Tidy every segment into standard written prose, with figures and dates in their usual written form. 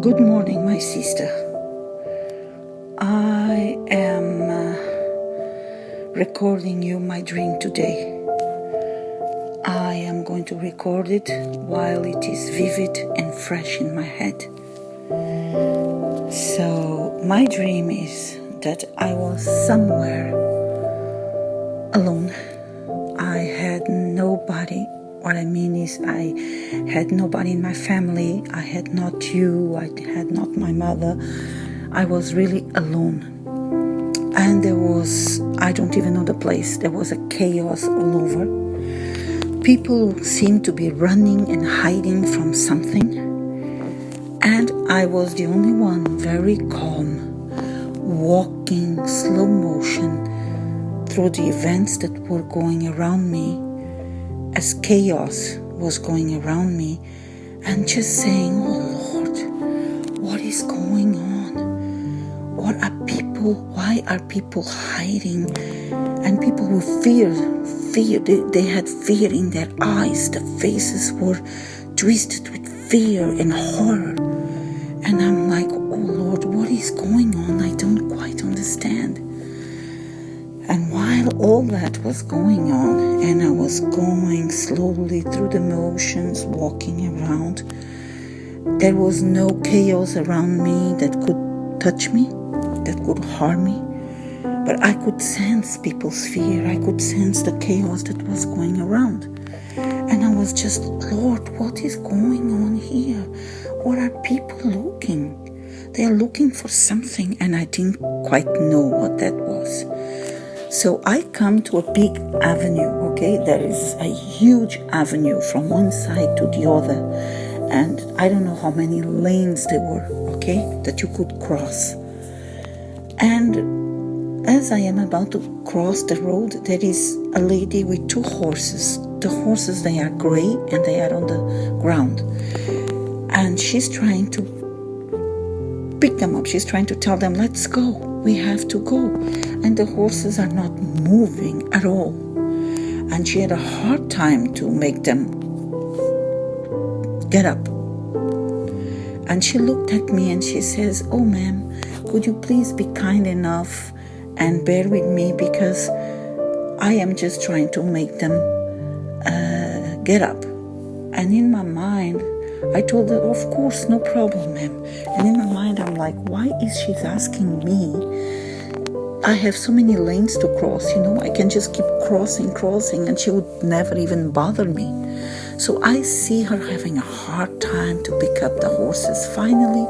Good morning, my sister. I am recording you my dream today. I am going to record it while it is vivid and fresh in my head. So my dream is that I was somewhere alone. I had nobody. What I mean is I had nobody in my family. I had not you. I had not my mother. I was really alone. And there was, I don't even know the place, there was a chaos all over. People seemed to be running and hiding from something. And I was the only one, very calm, walking slow motion through the events that were going around me, as chaos was going around me, and just saying, oh Lord, what is going on? What are people, why are people hiding? And people who fear, they had fear in their eyes. The faces were twisted with fear and horror. And I'm like, oh Lord, what is going on? I don't quite understand. And while all that was going on, and I was going slowly through the motions, walking around, there was no chaos around me that could touch me, that could harm me. But I could sense people's fear. I could sense the chaos that was going around. And I was just, Lord, what is going on here? What are people looking? They are looking for something, and I didn't quite know what that was. So I come to a big avenue, okay? There is a huge avenue from one side to the other. And I don't know how many lanes there were, okay, that you could cross. And as I am about to cross the road, there is a lady with two horses. The horses, they are gray and they are on the ground. And she's trying to pick them up. She's trying to tell them, let's go. We have to go. And the horses are not moving at all. And she had a hard time to make them get up. And she looked at me and she says, oh ma'am, could you please be kind enough and bear with me, because I am just trying to make them get up. And in my mind, I told her, of course, no problem, ma'am. And in my mind, I'm like, why is she asking me? I have so many lanes to cross, I can just keep crossing, and she would never even bother me. So I see her having a hard time to pick up the horses. Finally,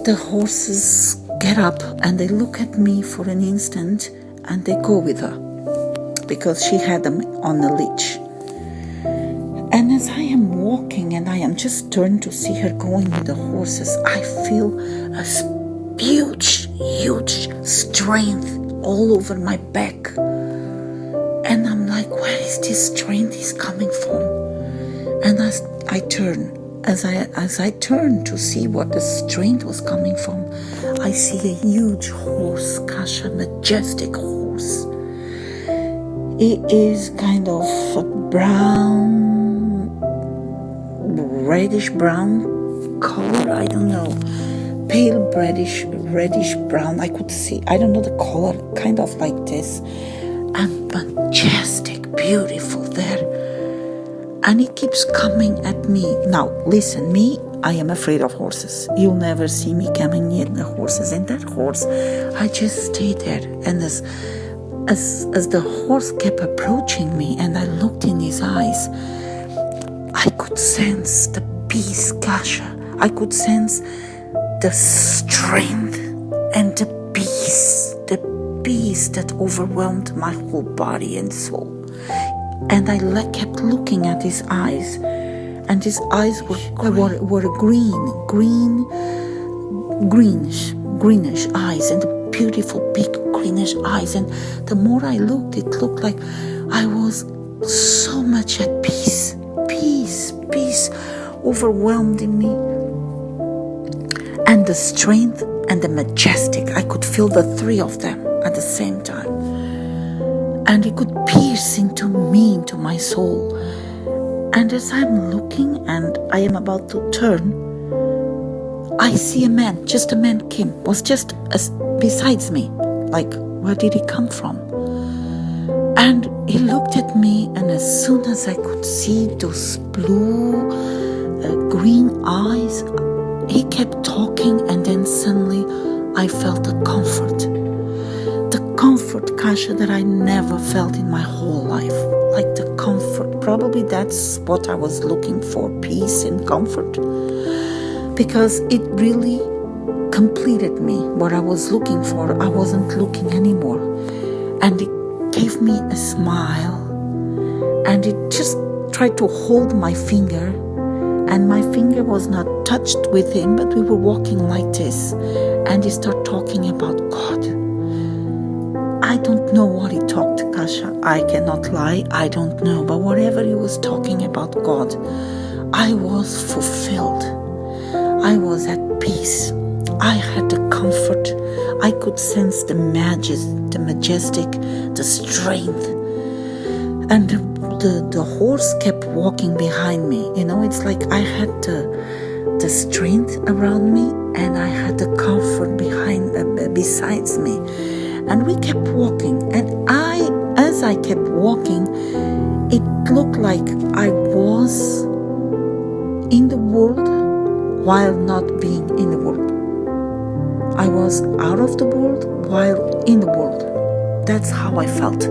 the horses get up and they look at me for an instant and they go with her because she had them on a leash. And as I am walking and I am just turned to see her going with the horses, I feel a huge strength all over my back. And I'm like, where is this strength is coming from? And as I turn to see what the strength was coming from, I see a huge horse, Kasha, majestic horse. It is kind of a reddish brown color, I don't know, pale reddish brown. I could see, I don't know the color, kind of like this, and majestic, beautiful there. And it keeps coming at me. Now, listen, I am afraid of horses. You'll never see me coming near the horses. And that horse, I just stayed there. And as the horse kept approaching me and I looked in his eyes, I could sense the peace, Kasha. I could sense the strength and the peace that overwhelmed my whole body and soul. And I kept looking at his eyes, and his eyes were greenish eyes, and beautiful big greenish eyes. And the more I looked, it looked like I was so much at peace overwhelmed in me. And the strength and the majestic, I could feel the three of them at the same time. And it could pierce into me, into my soul. And as I'm looking and I am about to turn, I see a man, just a man came, was just besides me. Like, where did he come from? And he looked at me, and as soon as I could see those blue, green eyes, he kept talking, and then suddenly I felt a comfort. The comfort, Kasha, that I never felt in my whole life. Like the comfort. Probably that's what I was looking for, peace and comfort. Because it really completed me, what I was looking for. I wasn't looking anymore. And it gave me a smile. And it just tried to hold my finger. And my finger was not touched with him, but we were walking like this. And he started talking about God. I don't know what he talked, Kasha. I cannot lie. I don't know. But whatever he was talking about God, I was fulfilled. I was at peace. I had the comfort. I could sense the majestic, the strength. And the horse kept walking behind me. It's like I had the strength around me, and I had the comfort besides me. And we kept walking. And as I kept walking, it looked like I was in the world while not being in the world. I was out of the world while in the world. That's how I felt.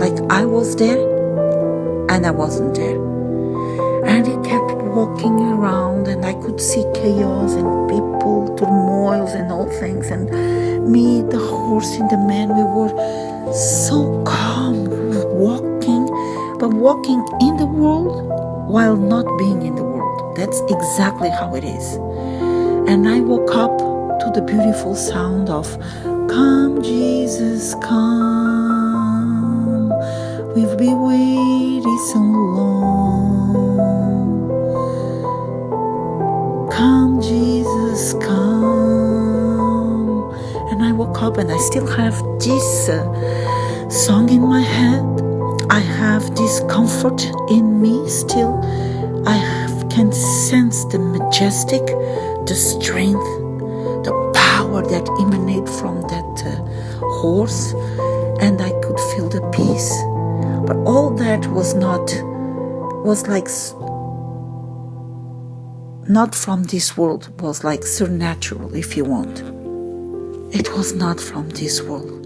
Like I was there and I wasn't there. And he kept walking around, and I could see chaos and people, turmoils and all things. And me, the horse and the man, we were so calm, walking, but walking in the world while not being in the world. That's exactly how it is. And I woke up to the beautiful sound of, "Come, Jesus, come. We've been waiting so long. Come, Jesus, come." And I woke up, and I still have this song in my head. I have this comfort in me still. I can sense the majestic, the strength, the power that emanate from that horse, and I could feel the peace. But all that was not from this world, was like supernatural, if you want. It was not from this world.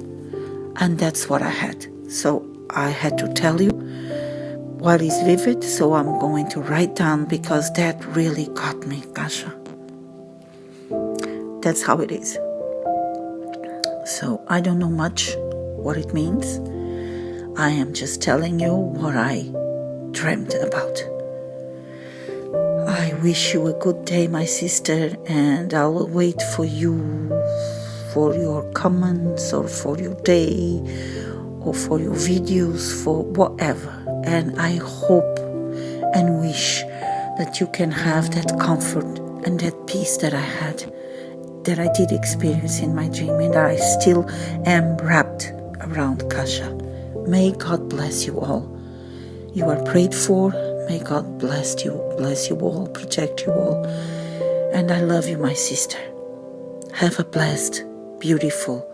And that's what I had. So I had to tell you what is vivid, so I'm going to write down, because that really got me, Kasha. That's how it is. So I don't know much what it means. I am just telling you what I dreamt about. I wish you a good day, my sister, and I will wait for you, for your comments, or for your day, or for your videos, for whatever. And I hope and wish that you can have that comfort and that peace that I had, that I did experience in my dream, and that I still am wrapped around, Kasha. May God bless you all. You are prayed for. May God bless you all, protect you all. And I love you, my sister. Have a blessed, beautiful,